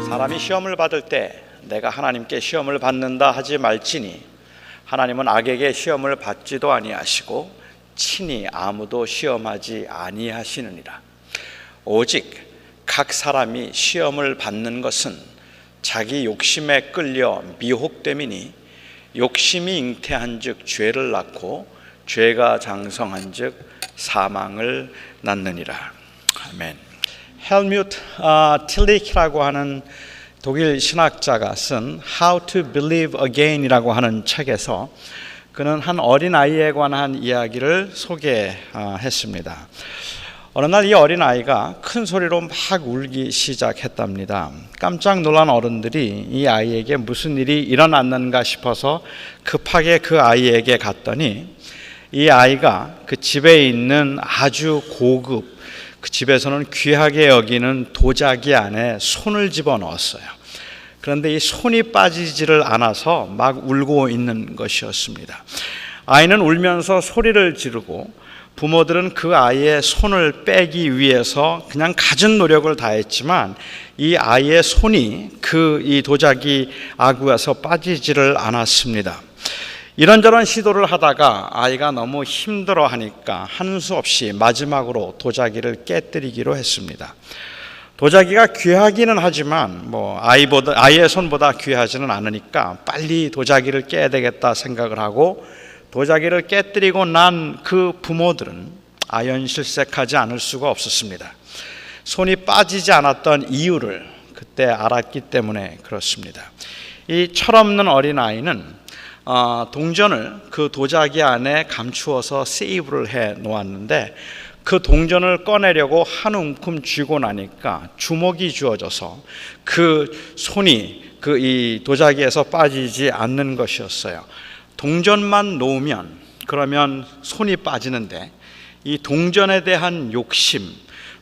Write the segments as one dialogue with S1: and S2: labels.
S1: 사람이 시험을 받을 때 내가 하나님께 시험을 받는다 하지 말지니 하나님은 악에게 시험을 받지도 아니하시고 친히 아무도 시험하지 아니하시느니라. 오직 각 사람이 시험을 받는 것은 자기 욕심에 끌려 미혹됨이니 욕심이 잉태한즉 죄를 낳고 죄가 장성한즉 사망을 낳느니라. 아멘. 헬뮤트 틸리히라고 하는 독일 신학자가 쓴 How to Believe Again이라고 하는 책에서 그는 한 어린아이에 관한 이야기를 소개했습니다. 어느 날 이 어린아이가 큰 소리로 막 울기 시작했답니다. 깜짝 놀란 어른들이 이 아이에게 무슨 일이 일어났는가 싶어서 급하게 그 아이에게 갔더니 이 아이가 그 집에 있는 아주 고급, 그 집에서는 귀하게 여기는 도자기 안에 손을 집어넣었어요. 그런데 이 손이 빠지지를 않아서 막 울고 있는 것이었습니다. 아이는 울면서 소리를 지르고 부모들은 그 아이의 손을 빼기 위해서 그냥 갖은 노력을 다했지만 이 아이의 손이 이 도자기 아구에서 빠지지를 않았습니다. 이런저런 시도를 하다가 아이가 너무 힘들어하니까 하는 수 없이 마지막으로 도자기를 깨뜨리기로 했습니다. 도자기가 귀하기는 하지만 아이의 손보다 귀하지는 않으니까 빨리 도자기를 깨야 되겠다 생각을 하고 도자기를 깨뜨리고 난 그 부모들은 아연실색하지 않을 수가 없었습니다. 손이 빠지지 않았던 이유를 그때 알았기 때문에 그렇습니다. 이 철없는 어린아이는 동전을 그 도자기 안에 감추어서 세이브를 해 놓았는데 그 동전을 꺼내려고 한 움큼 쥐고 나니까 주먹이 쥐어져서 그 손이 이 도자기에서 빠지지 않는 것이었어요. 동전만 놓으면 그러면 손이 빠지는데 이 동전에 대한 욕심,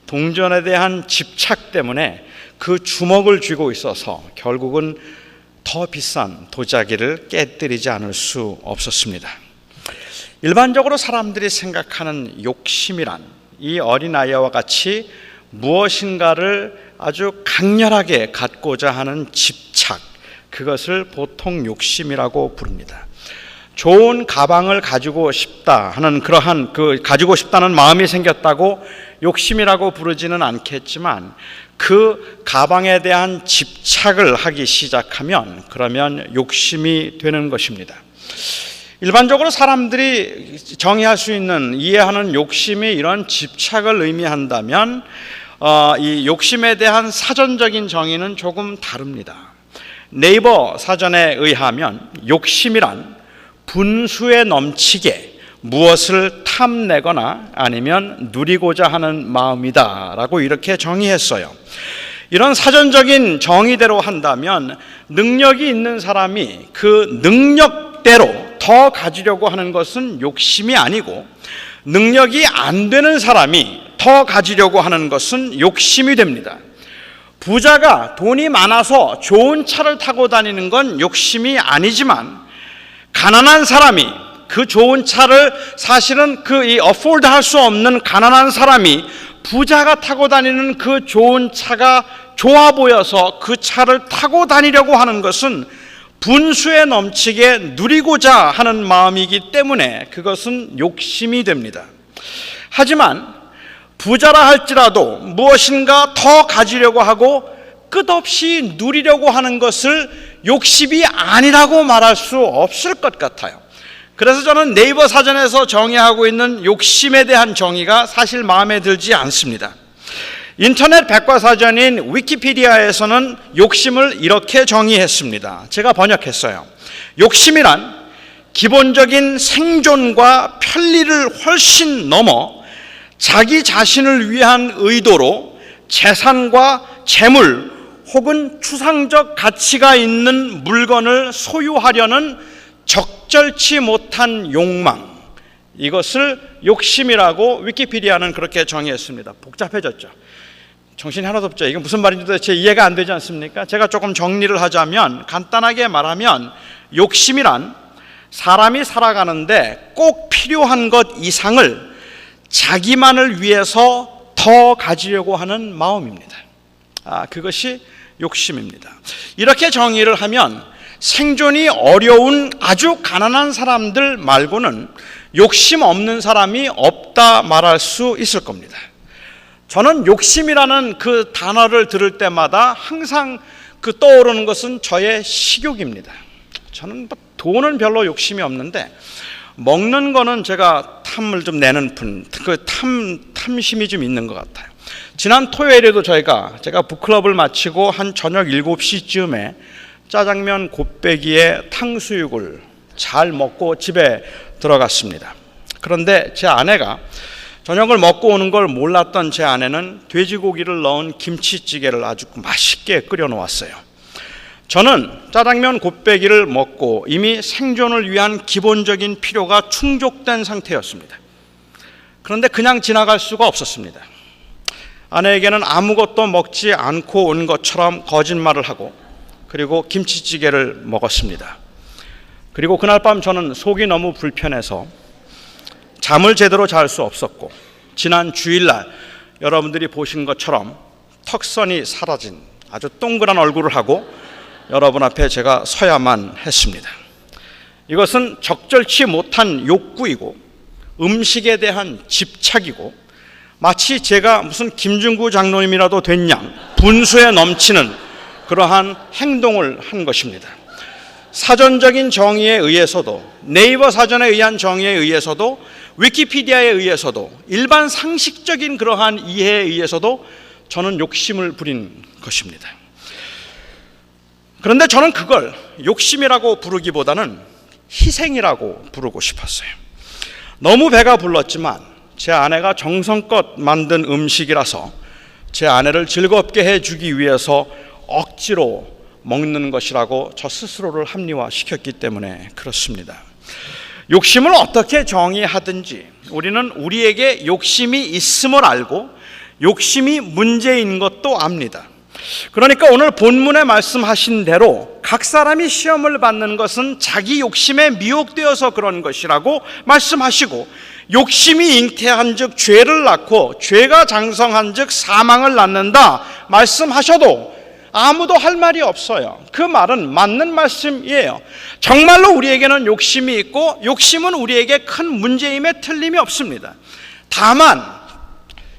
S1: 동전에 대한 집착 때문에 그 주먹을 쥐고 있어서 결국은 더 비싼 도자기를 깨뜨리지 않을 수 없었습니다. 일반적으로 사람들이 생각하는 욕심이란 이 어린아이와 같이 무엇인가를 아주 강렬하게 갖고자 하는 집착, 그것을 보통 욕심이라고 부릅니다. 좋은 가방을 가지고 싶다 하는 그러한 가지고 싶다는 마음이 생겼다고 욕심이라고 부르지는 않겠지만 그 가방에 대한 집착을 하기 시작하면 그러면 욕심이 되는 것입니다. 일반적으로 사람들이 정의할 수 있는 이해하는 욕심이 이런 집착을 의미한다면 이 욕심에 대한 사전적인 정의는 조금 다릅니다. 네이버 사전에 의하면 욕심이란 분수에 넘치게 무엇을 탐내거나 아니면 누리고자 하는 마음이다라고 이렇게 정의했어요. 이런 사전적인 정의대로 한다면 능력이 있는 사람이 그 능력대로 더 가지려고 하는 것은 욕심이 아니고 능력이 안 되는 사람이 더 가지려고 하는 것은 욕심이 됩니다. 부자가 돈이 많아서 좋은 차를 타고 다니는 건 욕심이 아니지만 가난한 사람이 그 좋은 차를 사실은 afford 할 수 없는 가난한 사람이 부자가 타고 다니는 그 좋은 차가 좋아 보여서 그 차를 타고 다니려고 하는 것은 분수에 넘치게 누리고자 하는 마음이기 때문에 그것은 욕심이 됩니다. 하지만 부자라 할지라도 무엇인가 더 가지려고 하고 끝없이 누리려고 하는 것을 욕심이 아니라고 말할 수 없을 것 같아요. 그래서 저는 네이버 사전에서 정의하고 있는 욕심에 대한 정의가 사실 마음에 들지 않습니다. 인터넷 백과사전인 위키피디아에서는 욕심을 이렇게 정의했습니다. 제가 번역했어요. 욕심이란 기본적인 생존과 편리를 훨씬 넘어 자기 자신을 위한 의도로 재산과 재물 혹은 추상적 가치가 있는 물건을 소유하려는 적절치 못한 욕망, 이것을 욕심이라고 위키피디아는 그렇게 정의했습니다. 복잡해졌죠. 정신이 하나도 없죠. 이게 무슨 말인지 도대체 이해가 안 되지 않습니까? 제가 조금 정리를 하자면, 간단하게 말하면 욕심이란 사람이 살아가는데 꼭 필요한 것 이상을 자기만을 위해서 더 가지려고 하는 마음입니다. 그것이 욕심입니다. 이렇게 정의를 하면 생존이 어려운 아주 가난한 사람들 말고는 욕심 없는 사람이 없다 말할 수 있을 겁니다. 저는 욕심이라는 그 단어를 들을 때마다 항상 떠오르는 것은 저의 식욕입니다. 저는 돈은 별로 욕심이 없는데 먹는 거는 제가 탐을 좀 내는 탐심이 좀 있는 것 같아요. 지난 토요일에도 제가 북클럽을 마치고 한 저녁 7시쯤에 짜장면 곱빼기에 탕수육을 잘 먹고 집에 들어갔습니다. 그런데 제 아내가 저녁을 먹고 오는 걸 몰랐던 제 아내는 돼지고기를 넣은 김치찌개를 아주 맛있게 끓여 놓았어요. 저는 짜장면 곱빼기를 먹고 이미 생존을 위한 기본적인 필요가 충족된 상태였습니다. 그런데 그냥 지나갈 수가 없었습니다. 아내에게는 아무것도 먹지 않고 온 것처럼 거짓말을 하고 그리고 김치찌개를 먹었습니다. 그리고 그날 밤 저는 속이 너무 불편해서 잠을 제대로 잘 수 없었고 지난 주일날 여러분들이 보신 것처럼 턱선이 사라진 아주 동그란 얼굴을 하고 여러분 앞에 제가 서야만 했습니다. 이것은 적절치 못한 욕구이고 음식에 대한 집착이고 마치 제가 무슨 김중구 장로님이라도 된 양 분수에 넘치는 그러한 행동을 한 것입니다. 사전적인 정의에 의해서도 네이버 사전에 의한 정의에 의해서도 위키피디아에 의해서도 일반 상식적인 그러한 이해에 의해서도 저는 욕심을 부린 것입니다. 그런데 저는 그걸 욕심이라고 부르기보다는 희생이라고 부르고 싶었어요. 너무 배가 불렀지만 제 아내가 정성껏 만든 음식이라서 제 아내를 즐겁게 해주기 위해서 억지로 먹는 것이라고 저 스스로를 합리화시켰기 때문에 그렇습니다. 욕심을 어떻게 정의하든지 우리는 우리에게 욕심이 있음을 알고 욕심이 문제인 것도 압니다. 그러니까 오늘 본문에 말씀하신 대로 각 사람이 시험을 받는 것은 자기 욕심에 미혹되어서 그런 것이라고 말씀하시고 욕심이 잉태한 즉 죄를 낳고 죄가 장성한 즉 사망을 낳는다 말씀하셔도 아무도 할 말이 없어요. 그 말은 맞는 말씀이에요. 정말로 우리에게는 욕심이 있고 욕심은 우리에게 큰 문제임에 틀림이 없습니다. 다만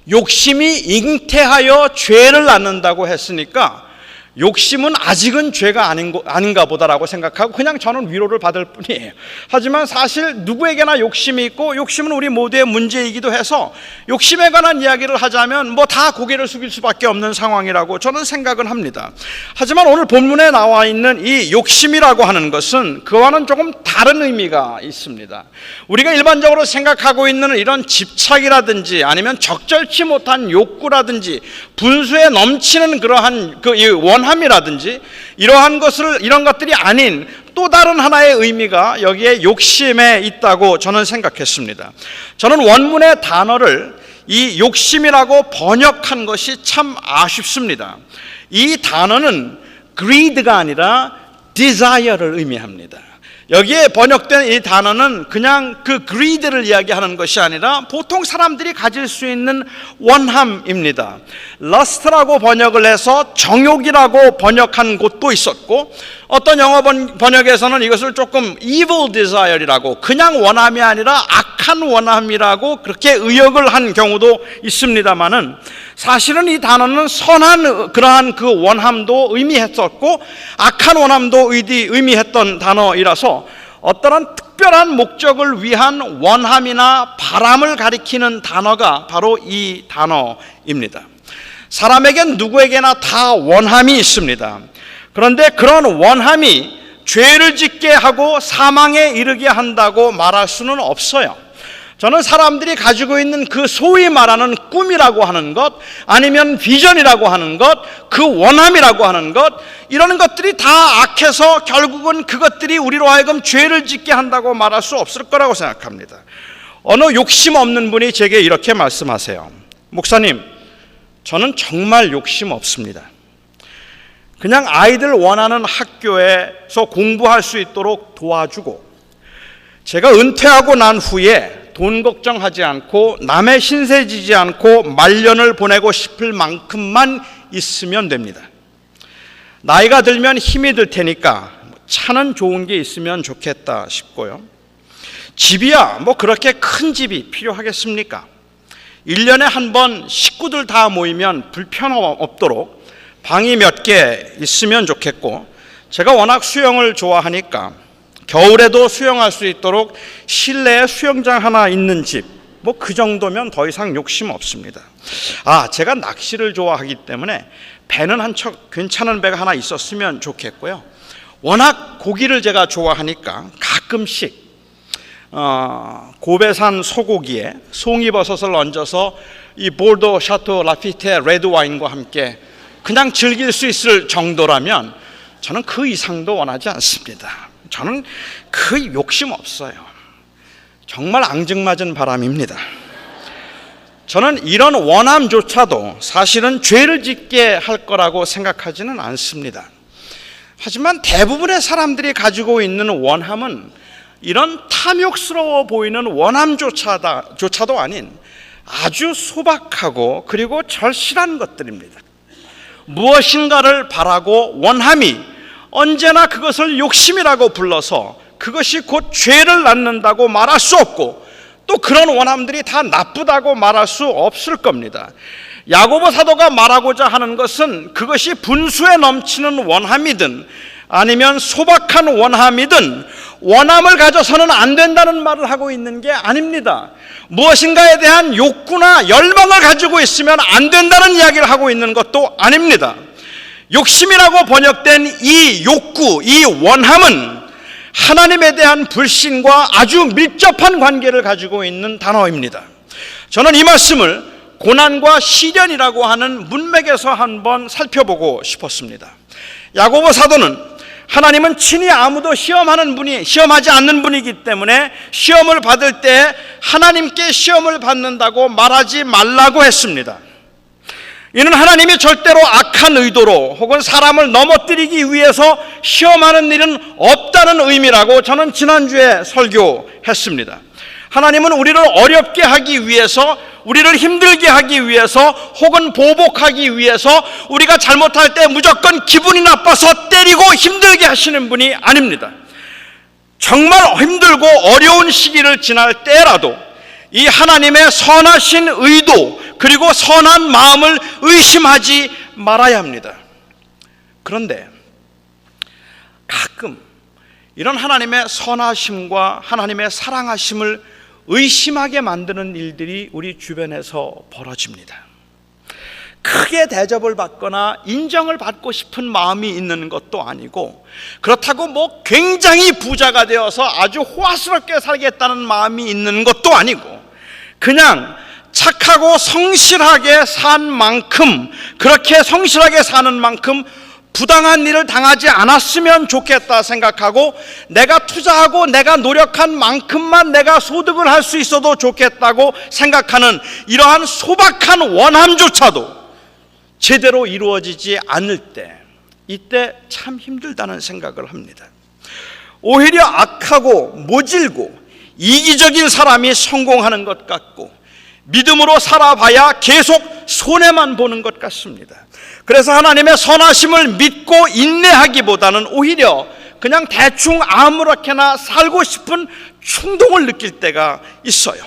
S1: 욕심이 잉태하여 죄를 낳는다고 했으니까 욕심은 아직은 죄가 아닌가 보다라고 생각하고 그냥 저는 위로를 받을 뿐이에요. 하지만 사실 누구에게나 욕심이 있고 욕심은 우리 모두의 문제이기도 해서 욕심에 관한 이야기를 하자면 다 고개를 숙일 수밖에 없는 상황이라고 저는 생각을 합니다. 하지만 오늘 본문에 나와 있는 이 욕심이라고 하는 것은 그와는 조금 다른 의미가 있습니다. 우리가 일반적으로 생각하고 있는 이런 집착이라든지 아니면 적절치 못한 욕구라든지 분수에 넘치는 그러한 원함이라든지 이런 것들이 아닌 또 다른 하나의 의미가 여기에 욕심에 있다고 저는 생각했습니다. 저는 원문의 단어를 이 욕심이라고 번역한 것이 참 아쉽습니다. 이 단어는 greed가 아니라 desire를 의미합니다. 여기에 번역된 이 단어는 그냥 그 greed를 이야기하는 것이 아니라 보통 사람들이 가질 수 있는 원함입니다. lust라고 번역을 해서 정욕이라고 번역한 곳도 있었고 어떤 영어 번역에서는 이것을 조금 evil desire이라고 그냥 원함이 아니라 악한 원함이라고 그렇게 의역을 한 경우도 있습니다만은 사실은 이 단어는 선한 그러한 그 원함도 의미했었고 악한 원함도 의미했던 단어이라서 어떠한 특별한 목적을 위한 원함이나 바람을 가리키는 단어가 바로 이 단어입니다. 사람에겐 누구에게나 다 원함이 있습니다. 그런데 그런 원함이 죄를 짓게 하고 사망에 이르게 한다고 말할 수는 없어요. 저는 사람들이 가지고 있는 그 소위 말하는 꿈이라고 하는 것 아니면 비전이라고 하는 것 그 원함이라고 하는 것 이런 것들이 다 악해서 결국은 그것들이 우리로 하여금 죄를 짓게 한다고 말할 수 없을 거라고 생각합니다. 어느 욕심 없는 분이 제게 이렇게 말씀하세요. 목사님, 저는 정말 욕심 없습니다. 그냥 아이들 원하는 학교에서 공부할 수 있도록 도와주고 제가 은퇴하고 난 후에 돈 걱정하지 않고 남의 신세 지지 않고 말년을 보내고 싶을 만큼만 있으면 됩니다. 나이가 들면 힘이 들 테니까 차는 좋은 게 있으면 좋겠다 싶고요. 집이야 뭐 그렇게 큰 집이 필요하겠습니까? 1년에 한 번 식구들 다 모이면 불편 없도록 방이 몇 개 있으면 좋겠고, 제가 워낙 수영을 좋아하니까 겨울에도 수영할 수 있도록 실내에 수영장 하나 있는 집, 뭐 그 정도면 더 이상 욕심 없습니다. 제가 낚시를 좋아하기 때문에 배는 한 척 괜찮은 배가 하나 있었으면 좋겠고요. 워낙 고기를 제가 좋아하니까 가끔씩 고베산 소고기에 송이버섯을 얹어서 이 볼도 샤토 라피테 레드 와인과 함께 그냥 즐길 수 있을 정도라면 저는 그 이상도 원하지 않습니다. 저는 그 욕심 없어요. 정말 앙증맞은 바람입니다. 저는 이런 원함조차도 사실은 죄를 짓게 할 거라고 생각하지는 않습니다. 하지만 대부분의 사람들이 가지고 있는 원함은 이런 탐욕스러워 보이는 원함조차도 아닌 아주 소박하고 그리고 절실한 것들입니다. 무엇인가를 바라고 원함이 언제나 그것을 욕심이라고 불러서 그것이 곧 죄를 낳는다고 말할 수 없고, 또 그런 원함들이 다 나쁘다고 말할 수 없을 겁니다. 야고보 사도가 말하고자 하는 것은 그것이 분수에 넘치는 원함이든 아니면 소박한 원함이든 원함을 가져서는 안 된다는 말을 하고 있는 게 아닙니다. 무엇인가에 대한 욕구나 열망을 가지고 있으면 안 된다는 이야기를 하고 있는 것도 아닙니다. 욕심이라고 번역된 이 욕구, 이 원함은 하나님에 대한 불신과 아주 밀접한 관계를 가지고 있는 단어입니다. 저는 이 말씀을 고난과 시련이라고 하는 문맥에서 한번 살펴보고 싶었습니다. 야고보 사도는 하나님은 친히 아무도 시험하지 않는 분이기 때문에 시험을 받을 때 하나님께 시험을 받는다고 말하지 말라고 했습니다. 이는 하나님이 절대로 악한 의도로 혹은 사람을 넘어뜨리기 위해서 시험하는 일은 없다는 의미라고 저는 지난주에 설교했습니다. 하나님은 우리를 어렵게 하기 위해서, 우리를 힘들게 하기 위해서 혹은 보복하기 위해서 우리가 잘못할 때 무조건 기분이 나빠서 때리고 힘들게 하시는 분이 아닙니다. 정말 힘들고 어려운 시기를 지날 때라도 이 하나님의 선하신 의도 그리고 선한 마음을 의심하지 말아야 합니다. 그런데 가끔 이런 하나님의 선하심과 하나님의 사랑하심을 의심하게 만드는 일들이 우리 주변에서 벌어집니다. 크게 대접을 받거나 인정을 받고 싶은 마음이 있는 것도 아니고, 그렇다고 뭐 굉장히 부자가 되어서 아주 호화스럽게 살겠다는 마음이 있는 것도 아니고, 그냥 착하고 성실하게 산 만큼, 그렇게 성실하게 사는 만큼 부당한 일을 당하지 않았으면 좋겠다 생각하고, 내가 투자하고 내가 노력한 만큼만 내가 소득을 할 수 있어도 좋겠다고 생각하는 이러한 소박한 원함조차도 제대로 이루어지지 않을 때, 이때 참 힘들다는 생각을 합니다. 오히려 악하고 모질고 이기적인 사람이 성공하는 것 같고, 믿음으로 살아봐야 계속 손해만 보는 것 같습니다. 그래서 하나님의 선하심을 믿고 인내하기보다는 오히려 그냥 대충 아무렇게나 살고 싶은 충동을 느낄 때가 있어요.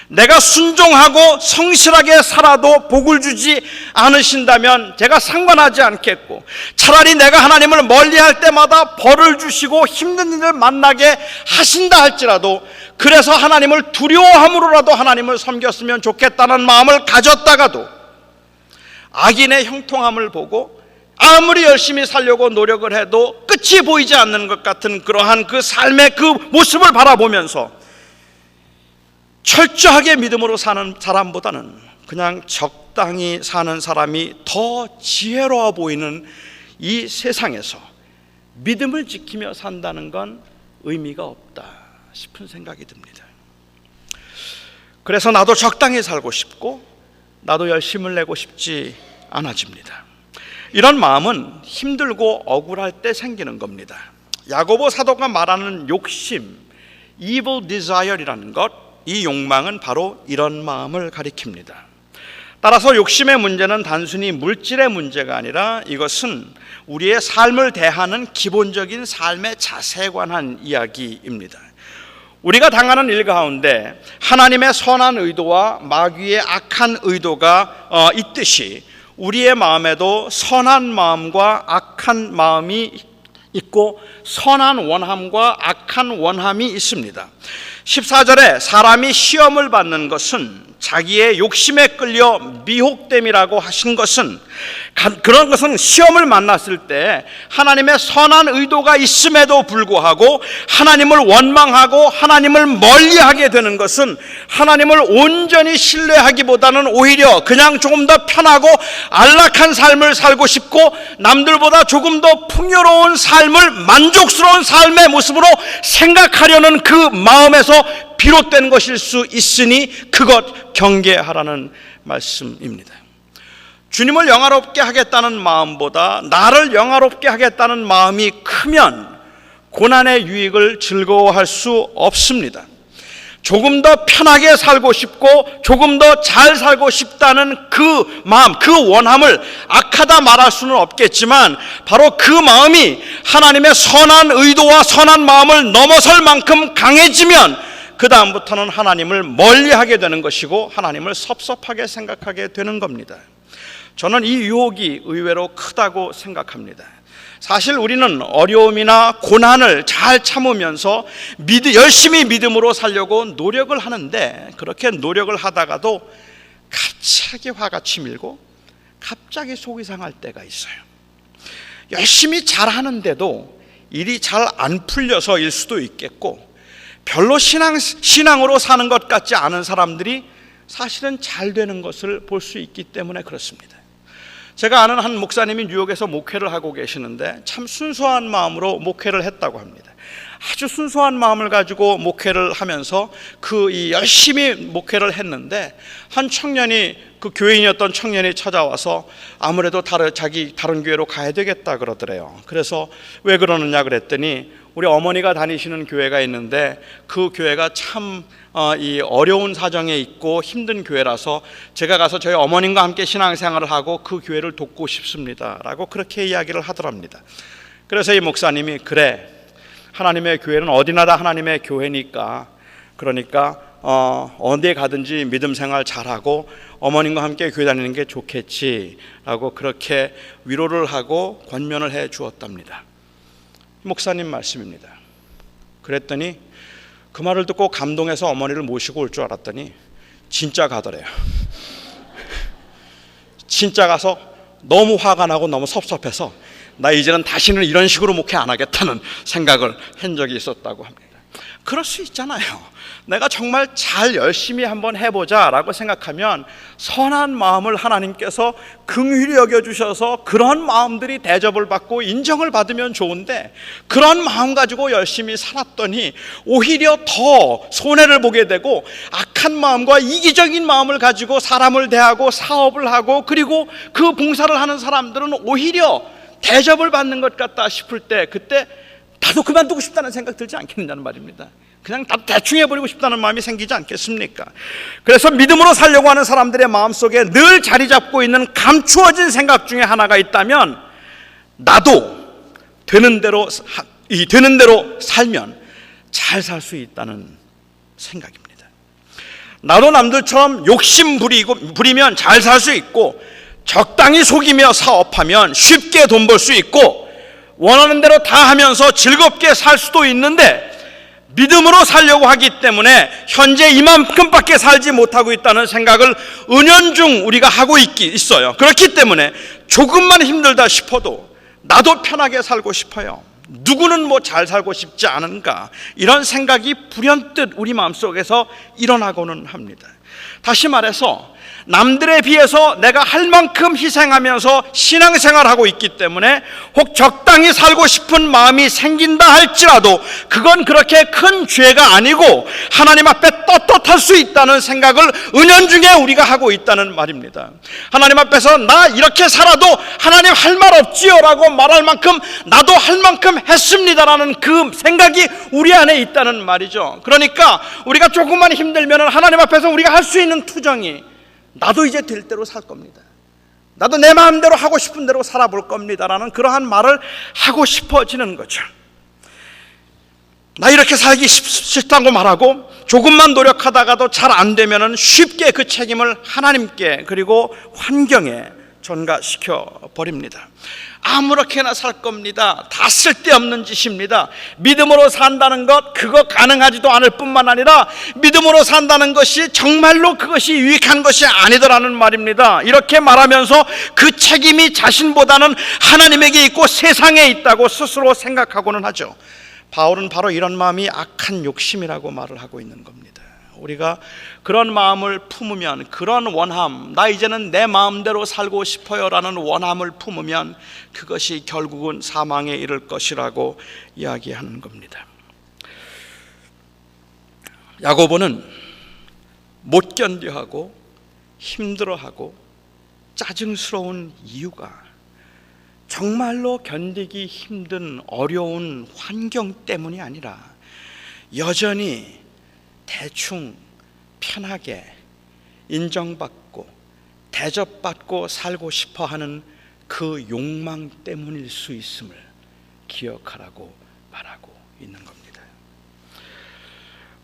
S1: 내가 순종하고 성실하게 살아도 복을 주지 않으신다면 제가 상관하지 않겠고, 차라리 내가 하나님을 멀리할 때마다 벌을 주시고 힘든 일을 만나게 하신다 할지라도, 그래서 하나님을 두려워함으로라도 하나님을 섬겼으면 좋겠다는 마음을 가졌다가도 악인의 형통함을 보고 아무리 열심히 살려고 노력을 해도 끝이 보이지 않는 것 같은 그러한 그 삶의 그 모습을 바라보면서 철저하게 믿음으로 사는 사람보다는 그냥 적당히 사는 사람이 더 지혜로워 보이는 이 세상에서 믿음을 지키며 산다는 건 의미가 없다 싶은 생각이 듭니다. 그래서 나도 적당히 살고 싶고 나도 열심을 내고 싶지 않아집니다. 이런 마음은 힘들고 억울할 때 생기는 겁니다. 야고보 사도가 말하는 욕심, evil desire이라는 것, 이 욕망은 바로 이런 마음을 가리킵니다. 따라서 욕심의 문제는 단순히 물질의 문제가 아니라 이것은 우리의 삶을 대하는 기본적인 삶의 자세에 관한 이야기입니다. 우리가 당하는 일 가운데 하나님의 선한 의도와 마귀의 악한 의도가 있듯이 우리의 마음에도 선한 마음과 악한 마음이 있고 선한 원함과 악한 원함이 있습니다. 14절에 사람이 시험을 받는 것은 자기의 욕심에 끌려 미혹됨이라고 하신 것은, 그런 것은 시험을 만났을 때 하나님의 선한 의도가 있음에도 불구하고 하나님을 원망하고 하나님을 멀리하게 되는 것은 하나님을 온전히 신뢰하기보다는 오히려 그냥 조금 더 편하고 안락한 삶을 살고 싶고 남들보다 조금 더 풍요로운 삶을, 만족스러운 삶의 모습으로 생각하려는 그 마음에서 비롯된 것일 수 있으니 그것 경계하라는 말씀입니다. 주님을 영화롭게 하겠다는 마음보다 나를 영화롭게 하겠다는 마음이 크면 고난의 유익을 즐거워할 수 없습니다. 조금 더 편하게 살고 싶고 조금 더 잘 살고 싶다는 그 마음, 그 원함을 악하다 말할 수는 없겠지만 바로 그 마음이 하나님의 선한 의도와 선한 마음을 넘어설 만큼 강해지면 그 다음부터는 하나님을 멀리하게 되는 것이고 하나님을 섭섭하게 생각하게 되는 겁니다. 저는 이 유혹이 의외로 크다고 생각합니다. 사실 우리는 어려움이나 고난을 잘 참으면서 열심히 믿음으로 살려고 노력을 하는데, 그렇게 노력을 하다가도 갑자기 화가 치밀고 갑자기 속이 상할 때가 있어요. 열심히 잘하는데도 일이 잘 안 풀려서일 수도 있겠고, 별로 신앙으로 사는 것 같지 않은 사람들이 사실은 잘 되는 것을 볼 수 있기 때문에 그렇습니다. 제가 아는 한 목사님이 뉴욕에서 목회를 하고 계시는데 참 순수한 마음으로 목회를 했다고 합니다. 아주 순수한 마음을 가지고 목회를 하면서 열심히 목회를 했는데 한 청년이, 그 교인이었던 청년이 찾아와서 아무래도 다른 교회로 가야 되겠다 그러더래요. 그래서 왜 그러느냐 그랬더니 우리 어머니가 다니시는 교회가 있는데 그 교회가 참 이 어려운 사정에 있고 힘든 교회라서 제가 가서 저희 어머님과 함께 신앙생활을 하고 그 교회를 돕고 싶습니다 라고 그렇게 이야기를 하더랍니다. 그래서 이 목사님이, 그래, 하나님의 교회는 어디나 다 하나님의 교회니까, 그러니까 어디에 가든지 믿음 생활 잘하고 어머님과 함께 교회 다니는 게 좋겠지 라고 그렇게 위로를 하고 권면을 해 주었답니다. 목사님 말씀입니다. 그랬더니 그 말을 듣고 감동해서 어머니를 모시고 올 줄 알았더니 진짜 가더래요. 진짜 가서 너무 화가 나고 너무 섭섭해서 나 이제는 다시는 이런 식으로 목회 안 하겠다는 생각을 한 적이 있었다고 합니다. 그럴 수 있잖아요. 내가 정말 잘 열심히 한번 해보자 라고 생각하면 선한 마음을 하나님께서 긍휼히 여겨주셔서 그런 마음들이 대접을 받고 인정을 받으면 좋은데, 그런 마음 가지고 열심히 살았더니 오히려 더 손해를 보게 되고 악한 마음과 이기적인 마음을 가지고 사람을 대하고 사업을 하고 그리고 그 봉사를 하는 사람들은 오히려 대접을 받는 것 같다 싶을 때, 그때 나도 그만두고 싶다는 생각 들지 않겠느냐는 말입니다. 그냥 다 대충 해버리고 싶다는 마음이 생기지 않겠습니까? 그래서 믿음으로 살려고 하는 사람들의 마음속에 늘 자리 잡고 있는 감추어진 생각 중에 하나가 있다면, 나도 되는 대로 살면 잘 살 수 있다는 생각입니다. 나도 남들처럼 욕심 부리면 잘 살 수 있고, 적당히 속이며 사업하면 쉽게 돈 벌 수 있고, 원하는 대로 다 하면서 즐겁게 살 수도 있는데, 믿음으로 살려고 하기 때문에 현재 이만큼밖에 살지 못하고 있다는 생각을 은연중 우리가 하고 있어요. 그렇기 때문에 조금만 힘들다 싶어도 나도 편하게 살고 싶어요. 누구는 뭐 잘 살고 싶지 않은가, 이런 생각이 불현듯 우리 마음속에서 일어나고는 합니다. 다시 말해서 남들에 비해서 내가 할 만큼 희생하면서 신앙생활하고 있기 때문에 혹 적당히 살고 싶은 마음이 생긴다 할지라도 그건 그렇게 큰 죄가 아니고 하나님 앞에 떳떳할 수 있다는 생각을 은연중에 우리가 하고 있다는 말입니다. 하나님 앞에서 나 이렇게 살아도 하나님 할 말 없지요 라고 말할 만큼 나도 할 만큼 했습니다라는 그 생각이 우리 안에 있다는 말이죠. 그러니까 우리가 조금만 힘들면 하나님 앞에서 우리가 할 수 있는 투정이 나도 이제 될 대로 살 겁니다. 나도 내 마음대로 하고 싶은 대로 살아볼 겁니다라는 그러한 말을 하고 싶어지는 거죠. 나 이렇게 살기 싫다고 말하고 조금만 노력하다가도 잘 안 되면 쉽게 그 책임을 하나님께 그리고 환경에 전가시켜 버립니다. 아무렇게나 살 겁니다. 다 쓸데없는 짓입니다. 믿음으로 산다는 것 그거 가능하지도 않을 뿐만 아니라 믿음으로 산다는 것이 정말로 그것이 유익한 것이 아니더라는 말입니다. 이렇게 말하면서 그 책임이 자신보다는 하나님에게 있고 세상에 있다고 스스로 생각하고는 하죠. 바울은 바로 이런 마음이 악한 욕심이라고 말을 하고 있는 겁니다. 우리가 그런 마음을 품으면, 그런 원함, 나 이제는 내 마음대로 살고 싶어요 라는 원함을 품으면 그것이 결국은 사망에 이를 것이라고 이야기하는 겁니다. 야고보는 못 견뎌하고 힘들어하고 짜증스러운 이유가 정말로 견디기 힘든 어려운 환경 때문이 아니라 여전히 대충 편하게 인정받고 대접받고 살고 싶어하는 그 욕망 때문일 수 있음을 기억하라고 말하고 있는 겁니다.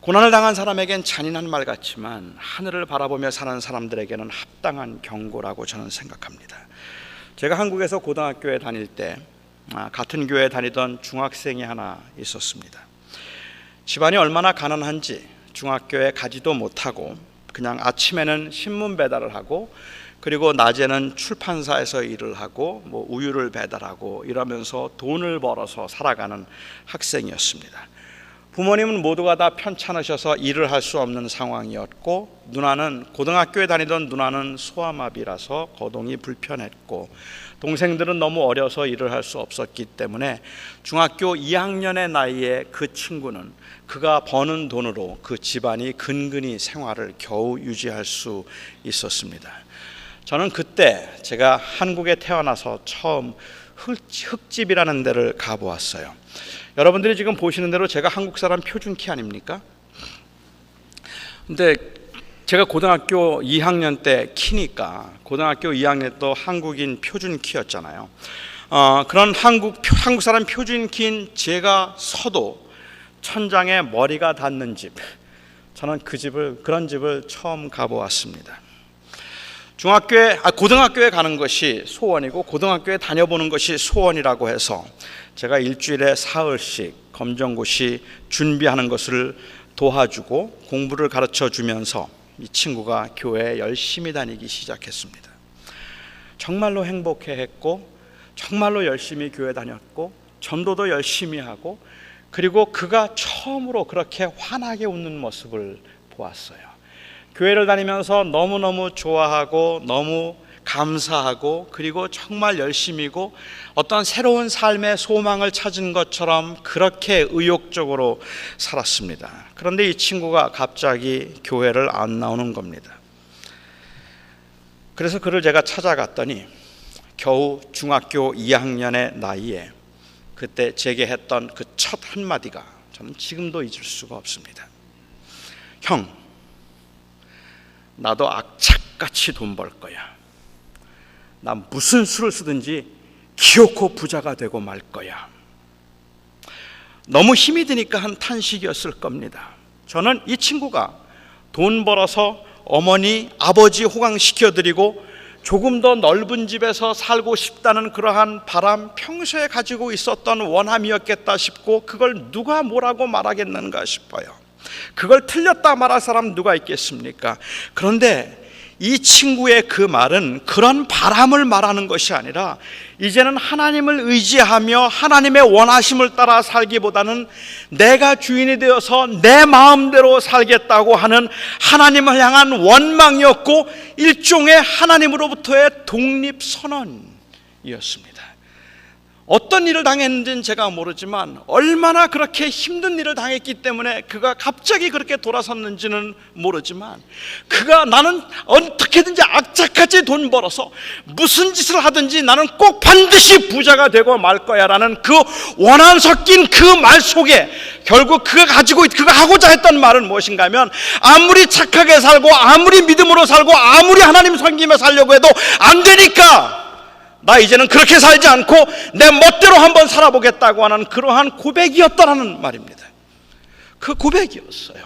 S1: 고난을 당한 사람에겐 잔인한 말 같지만 하늘을 바라보며 사는 사람들에게는 합당한 경고라고 저는 생각합니다. 제가 한국에서 고등학교에 다닐 때 같은 교회에 다니던 중학생이 하나 있었습니다. 집안이 얼마나 가난한지 중학교에 가지도 못하고 그냥 아침에는 신문 배달을 하고 그리고 낮에는 출판사에서 일을 하고 우유를 배달하고 이러면서 돈을 벌어서 살아가는 학생이었습니다. 부모님은 모두가 다 편찮으셔서 일을 할 수 없는 상황이었고 고등학교에 다니던 누나는 소아마비라서 거동이 불편했고 동생들은 너무 어려서 일을 할 수 없었기 때문에 중학교 2학년의 나이에 그 친구는 그가 버는 돈으로 그 집안이 근근히 생활을 겨우 유지할 수 있었습니다. 저는 그때 제가 한국에 태어나서 처음 흙집이라는 데를 가보았어요. 여러분들이 지금 보시는 대로 제가 한국 사람 표준 키 아닙니까? 근데 제가 고등학교 2학년 때 키니까 고등학교 2학년 또 한국인 표준 키였잖아요. 그런 한국 사람 표준 키인 제가 서도 천장에 머리가 닿는 집, 저는 그런 집을 처음 가보았습니다. 고등학교에 가는 것이 소원이고 고등학교에 다녀보는 것이 소원이라고 해서 제가 일주일에 사흘씩 검정고시 준비하는 것을 도와주고 공부를 가르쳐 주면서 이 친구가 교회에 열심히 다니기 시작했습니다. 정말로 행복해했고 정말로 열심히 교회 다녔고 전도도 열심히 하고 그리고 그가 처음으로 그렇게 환하게 웃는 모습을 보았어요. 교회를 다니면서 너무너무 좋아하고 너무 감사하고 그리고 정말 열심히고 어떤 새로운 삶의 소망을 찾은 것처럼 그렇게 의욕적으로 살았습니다. 그런데 이 친구가 갑자기 교회를 안 나오는 겁니다. 그래서 그를 제가 찾아갔더니 겨우 중학교 2학년의 나이에 그때 제게 했던 그 첫 한마디가 저는 지금도 잊을 수가 없습니다. 형, 나도 악착같이 돈 벌 거야. 나 무슨 수를 쓰든지 기어코 부자가 되고 말 거야. 너무 힘이 드니까 한 탄식이었을 겁니다. 저는 이 친구가 돈 벌어서 어머니, 아버지 호강시켜드리고 조금 더 넓은 집에서 살고 싶다는 그러한 바람, 평소에 가지고 있었던 원함이었겠다 싶고 그걸 누가 뭐라고 말하겠는가 싶어요. 그걸 틀렸다 말할 사람 누가 있겠습니까? 그런데 이 친구의 그 말은 그런 바람을 말하는 것이 아니라 이제는 하나님을 의지하며 하나님의 원하심을 따라 살기보다는 내가 주인이 되어서 내 마음대로 살겠다고 하는 하나님을 향한 원망이었고 일종의 하나님으로부터의 독립선언이었습니다. 어떤 일을 당했는지는 제가 모르지만 얼마나 그렇게 힘든 일을 당했기 때문에 그가 갑자기 그렇게 돌아섰는지는 모르지만 그가 나는 어떻게든지 악착같이 돈 벌어서 무슨 짓을 하든지 나는 꼭 반드시 부자가 되고 말 거야 라는 그 원한 섞인 그 말 속에 결국 그가 하고자 했던 말은 무엇인가 하면 아무리 착하게 살고 아무리 믿음으로 살고 아무리 하나님 섬기며 살려고 해도 안 되니까 나 이제는 그렇게 살지 않고 내 멋대로 한번 살아보겠다고 하는 그러한 고백이었다라는 말입니다. 그 고백이었어요.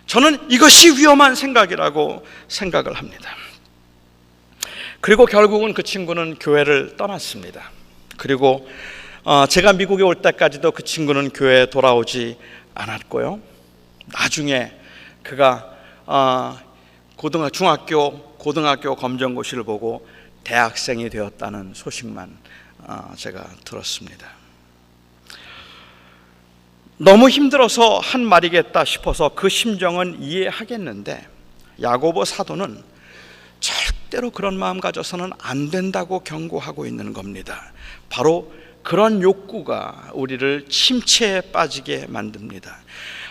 S1: 저는 이것이 위험한 생각이라고 생각을 합니다. 그리고 결국은 그 친구는 교회를 떠났습니다. 그리고 제가 미국에 올 때까지도 그 친구는 교회에 돌아오지 않았고요. 나중에 그가 고등학교 검정고시를 보고 대학생이 되었다는 소식만 제가 들었습니다. 너무 힘들어서 한 말이겠다 싶어서 그 심정은 이해하겠는데 야고보 사도는 절대로 그런 마음 가져서는 안 된다고 경고하고 있는 겁니다. 바로 그런 욕구가 우리를 침체에 빠지게 만듭니다.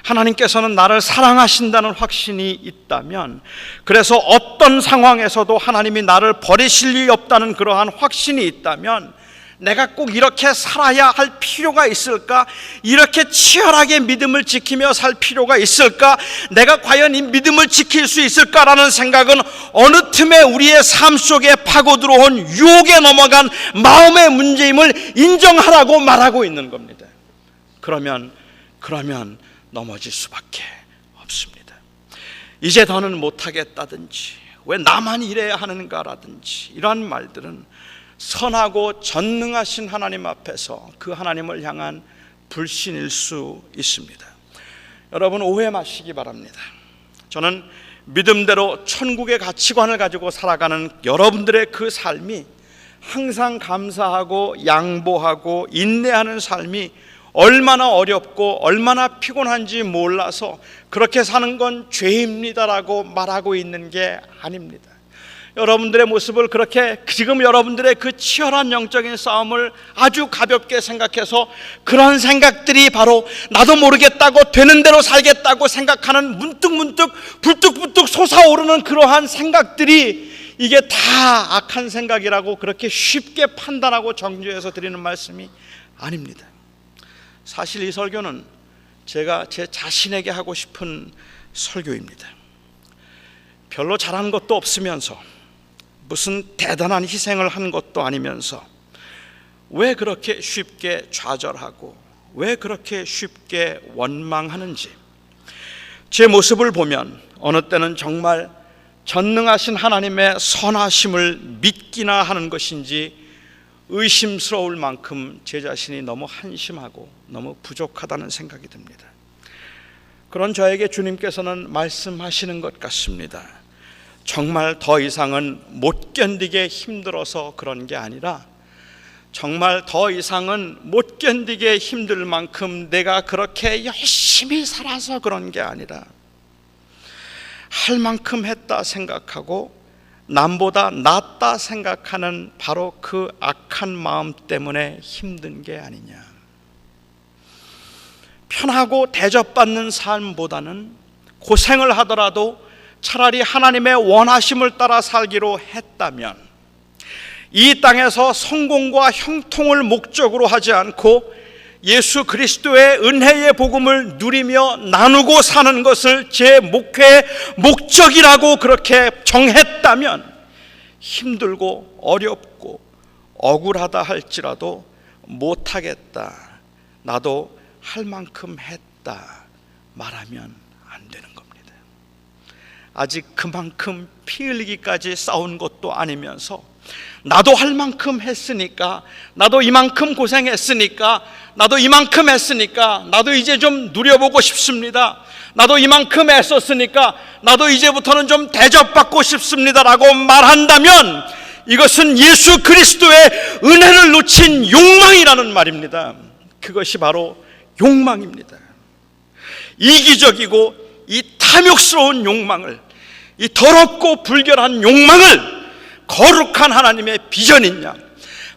S1: 하나님께서는 나를 사랑하신다는 확신이 있다면, 그래서 어떤 상황에서도 하나님이 나를 버리실 일이 없다는 그러한 확신이 있다면 내가 꼭 이렇게 살아야 할 필요가 있을까? 이렇게 치열하게 믿음을 지키며 살 필요가 있을까? 내가 과연 이 믿음을 지킬 수 있을까라는 생각은 어느 틈에 우리의 삶 속에 파고 들어온 유혹에 넘어간 마음의 문제임을 인정하라고 말하고 있는 겁니다. 그러면 넘어질 수밖에 없습니다. 이제 더는 못하겠다든지 왜 나만 이래야 하는가라든지 이러한 말들은 선하고 전능하신 하나님 앞에서 그 하나님을 향한 불신일 수 있습니다. 여러분 오해 마시기 바랍니다. 저는 믿음대로 천국의 가치관을 가지고 살아가는 여러분들의 그 삶이 항상 감사하고 양보하고 인내하는 삶이 얼마나 어렵고 얼마나 피곤한지 몰라서 그렇게 사는 건 죄입니다라고 말하고 있는 게 아닙니다. 여러분들의 모습을 그렇게 지금 여러분들의 그 치열한 영적인 싸움을 아주 가볍게 생각해서 그런 생각들이 바로 나도 모르겠다고 되는 대로 살겠다고 생각하는 문득문득 불뚝불뚝 솟아오르는 그러한 생각들이 이게 다 악한 생각이라고 그렇게 쉽게 판단하고 정죄해서 드리는 말씀이 아닙니다. 사실 이 설교는 제가 제 자신에게 하고 싶은 설교입니다. 별로 잘한 것도 없으면서 무슨 대단한 희생을 한 것도 아니면서 왜 그렇게 쉽게 좌절하고 왜 그렇게 쉽게 원망하는지 제 모습을 보면 어느 때는 정말 전능하신 하나님의 선하심을 믿기나 하는 것인지 의심스러울 만큼 제 자신이 너무 한심하고 너무 부족하다는 생각이 듭니다. 그런 저에게 주님께서는 말씀하시는 것 같습니다. 정말 더 이상은 못 견디게 힘들어서 그런 게 아니라 정말 더 이상은 못 견디게 힘들 만큼 내가 그렇게 열심히 살아서 그런 게 아니라 할 만큼 했다 생각하고 남보다 낫다 생각하는 바로 그 악한 마음 때문에 힘든 게 아니냐. 편하고 대접받는 삶보다는 고생을 하더라도 차라리 하나님의 원하심을 따라 살기로 했다면 이 땅에서 성공과 형통을 목적으로 하지 않고 예수 그리스도의 은혜의 복음을 누리며 나누고 사는 것을 제 목회의 목적이라고 그렇게 정했다면 힘들고 어렵고 억울하다 할지라도 못하겠다, 나도 할 만큼 했다 말하면 안 되는 겁니다. 아직 그만큼 피 흘리기까지 싸운 것도 아니면서 나도 할 만큼 했으니까, 나도 이만큼 고생했으니까, 나도 이만큼 했으니까 나도 이제 좀 누려보고 싶습니다. 나도 이만큼 애썼으니까 나도 이제부터는 좀 대접받고 싶습니다라고 말한다면 이것은 예수 그리스도의 은혜를 놓친 욕망이라는 말입니다. 그것이 바로 욕망입니다. 이기적이고 이 탐욕스러운 욕망을, 이 더럽고 불결한 욕망을 거룩한 하나님의 비전인 양,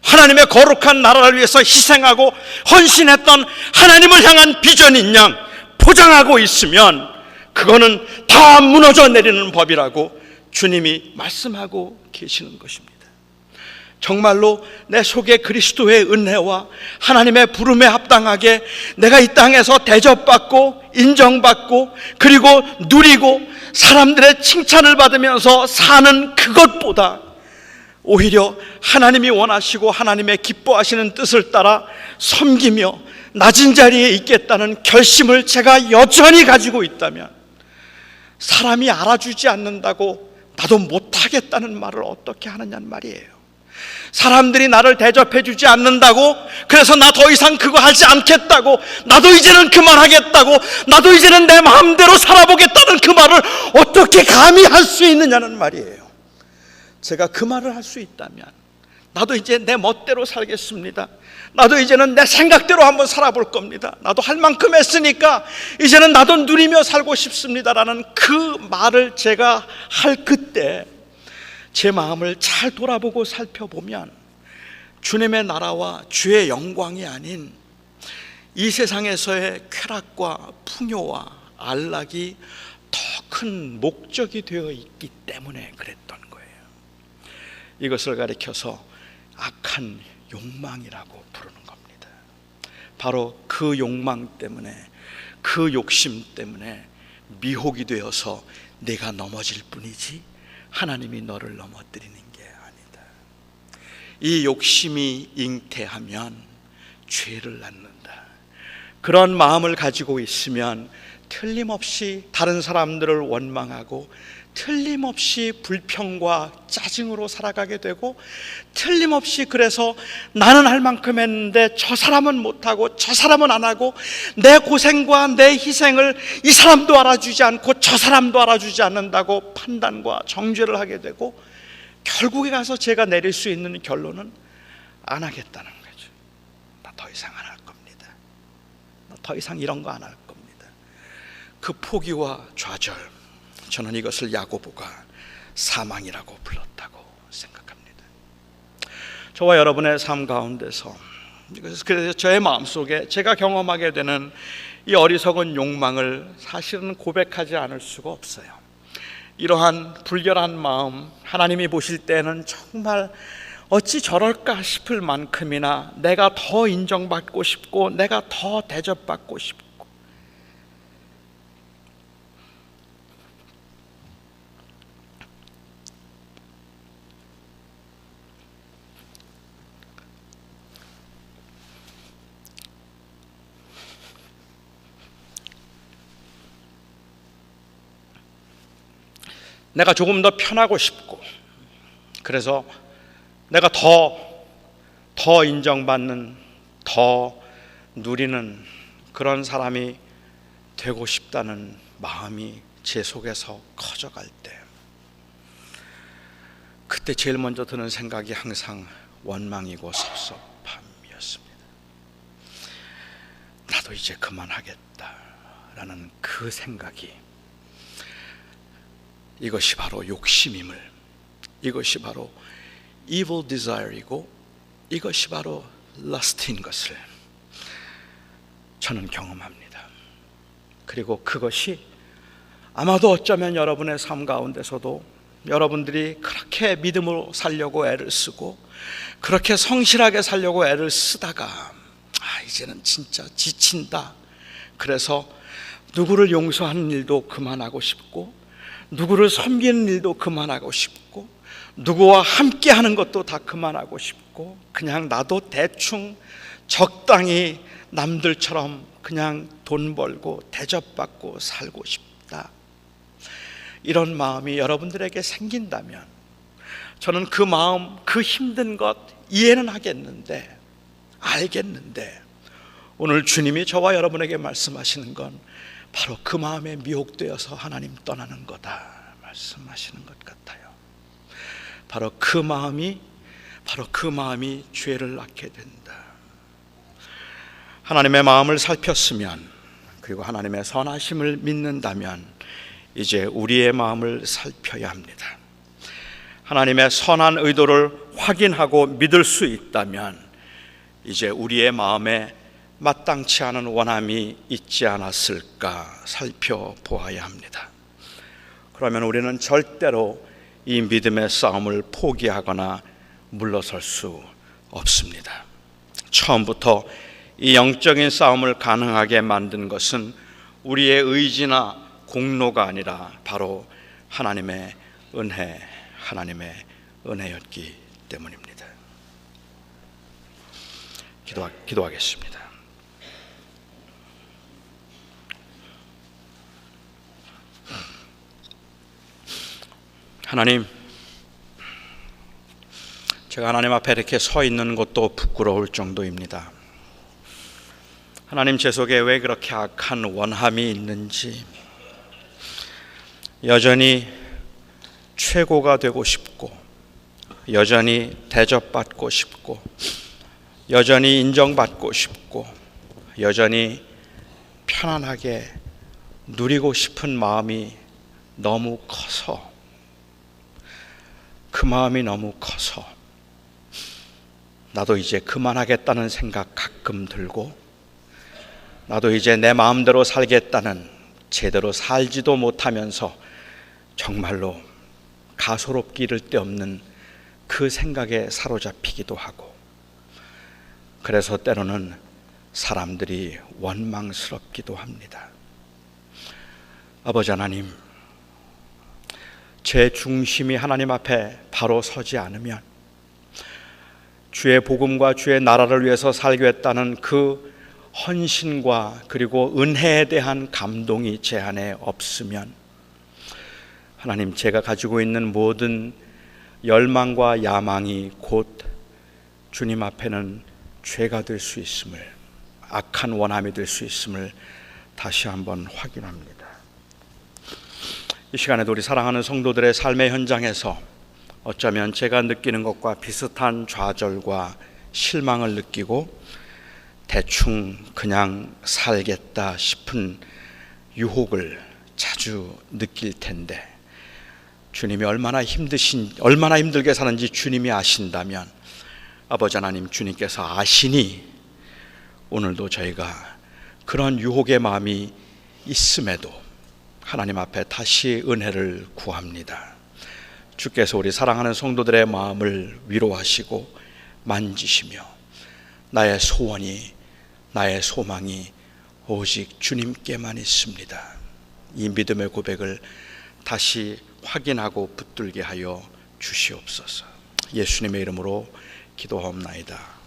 S1: 하나님의 거룩한 나라를 위해서 희생하고 헌신했던 하나님을 향한 비전인 양 포장하고 있으면 그거는 다 무너져 내리는 법이라고 주님이 말씀하고 계시는 것입니다. 정말로 내 속에 그리스도의 은혜와 하나님의 부름에 합당하게 내가 이 땅에서 대접받고 인정받고 그리고 누리고 사람들의 칭찬을 받으면서 사는 그것보다 오히려 하나님이 원하시고 하나님의 기뻐하시는 뜻을 따라 섬기며 낮은 자리에 있겠다는 결심을 제가 여전히 가지고 있다면 사람이 알아주지 않는다고 나도 못하겠다는 말을 어떻게 하느냐는 말이에요. 사람들이 나를 대접해 주지 않는다고 그래서 나 더 이상 그거 하지 않겠다고, 나도 이제는 그만하겠다고, 나도 이제는 내 마음대로 살아보겠다는 그 말을 어떻게 감히 할 수 있느냐는 말이에요. 제가 그 말을 할 수 있다면 나도 이제 내 멋대로 살겠습니다. 나도 이제는 내 생각대로 한번 살아볼 겁니다. 나도 할 만큼 했으니까 이제는 나도 누리며 살고 싶습니다라는 그 말을 제가 할 그때 제 마음을 잘 돌아보고 살펴보면 주님의 나라와 주의 영광이 아닌 이 세상에서의 쾌락과 풍요와 안락이 더 큰 목적이 되어 있기 때문에 그랬던 거예요. 이것을 가리켜서 악한 욕망이라고 부르는 겁니다. 바로 그 욕망 때문에, 그 욕심 때문에 미혹이 되어서 내가 넘어질 뿐이지 하나님이 너를 넘어뜨리는 게 아니다. 이 욕심이 잉태하면 죄를 낳는다. 그런 마음을 가지고 있으면 틀림없이 다른 사람들을 원망하고 틀림없이 불평과 짜증으로 살아가게 되고 틀림없이 그래서 나는 할 만큼 했는데 저 사람은 못하고 저 사람은 안 하고 내 고생과 내 희생을 이 사람도 알아주지 않고 저 사람도 알아주지 않는다고 판단과 정죄를 하게 되고 결국에 가서 제가 내릴 수 있는 결론은 안 하겠다는 거죠. 나 더 이상 안 할 겁니다. 나 더 이상 이런 거 안 할 겁니다. 그 포기와 좌절, 저는 이것을 야고보가 사망이라고 불렀다고 생각합니다. 저와 여러분의 삶 가운데서 그래서 저의 마음속에 제가 경험하게 되는 이 어리석은 욕망을 사실은 고백하지 않을 수가 없어요. 이러한 불결한 마음, 하나님이 보실 때는 정말 어찌 저럴까 싶을 만큼이나 내가 더 인정받고 싶고 내가 더 대접받고 싶고 내가 조금 더 편하고 싶고 그래서 내가 더 인정받는, 더 누리는 그런 사람이 되고 싶다는 마음이 제 속에서 커져갈 때 그때 제일 먼저 드는 생각이 항상 원망이고 섭섭함이었습니다. 나도 이제 그만하겠다라는 그 생각이, 이것이 바로 욕심임을, 이것이 바로 evil desire이고 이것이 바로 lust인 것을 저는 경험합니다. 그리고 그것이 아마도 어쩌면 여러분의 삶 가운데서도 여러분들이 그렇게 믿음으로 살려고 애를 쓰고 그렇게 성실하게 살려고 애를 쓰다가 이제는 진짜 지친다, 그래서 누구를 용서하는 일도 그만하고 싶고 누구를 섬기는 일도 그만하고 싶고 누구와 함께 하는 것도 다 그만하고 싶고 그냥 나도 대충 적당히 남들처럼 그냥 돈 벌고 대접받고 살고 싶다, 이런 마음이 여러분들에게 생긴다면 저는 그 마음, 그 힘든 것 이해는 하겠는데, 알겠는데, 오늘 주님이 저와 여러분에게 말씀하시는 건 바로 그 마음에 미혹되어서 하나님 떠나는 거다 말씀하시는 것 같아요. 바로 그 마음이 죄를 낳게 된다. 하나님의 마음을 살폈으면, 그리고 하나님의 선하심을 믿는다면 이제 우리의 마음을 살펴야 합니다. 하나님의 선한 의도를 확인하고 믿을 수 있다면 이제 우리의 마음에 마땅치 않은 원함이 있지 않았을까 살펴보아야 합니다. 그러면 우리는 절대로 이 믿음의 싸움을 포기하거나 물러설 수 없습니다. 처음부터 이 영적인 싸움을 가능하게 만든 것은 우리의 의지나 공로가 아니라 바로 하나님의 은혜였기 때문입니다. 기도하겠습니다. 하나님, 제가 하나님 앞에 이렇게 서 있는 것도 부끄러울 정도입니다. 하나님, 제 속에 왜 그렇게 악한 원함이 있는지, 여전히 최고가 되고 싶고, 여전히 대접받고 싶고, 여전히 인정받고 싶고, 여전히 편안하게 누리고 싶은 마음이 너무 커서, 그 마음이 너무 커서 나도 이제 그만하겠다는 생각 가끔 들고, 나도 이제 내 마음대로 살겠다는, 제대로 살지도 못하면서 정말로 가소롭기 이를 데 없는 그 생각에 사로잡히기도 하고, 그래서 때로는 사람들이 원망스럽기도 합니다. 아버지 하나님, 제 중심이 하나님 앞에 바로 서지 않으면, 주의 복음과 주의 나라를 위해서 살겠다는 그 헌신과 그리고 은혜에 대한 감동이 제 안에 없으면, 하나님, 제가 가지고 있는 모든 열망과 야망이 곧 주님 앞에는 죄가 될 수 있음을, 악한 원함이 될 수 있음을 다시 한번 확인합니다. 이 시간에도 우리 사랑하는 성도들의 삶의 현장에서 어쩌면 제가 느끼는 것과 비슷한 좌절과 실망을 느끼고 대충 그냥 살겠다 싶은 유혹을 자주 느낄 텐데, 주님이 얼마나 힘들게 사는지 주님이 아신다면, 아버지 하나님, 주님께서 아시니 오늘도 저희가 그런 유혹의 마음이 있음에도 하나님 앞에 다시 은혜를 구합니다. 주께서 우리 사랑하는 성도들의 마음을 위로하시고 만지시며, 나의 소원이, 나의 소망이 오직 주님께만 있습니다. 이 믿음의 고백을 다시 확인하고 붙들게 하여 주시옵소서. 예수님의 이름으로 기도하옵나이다.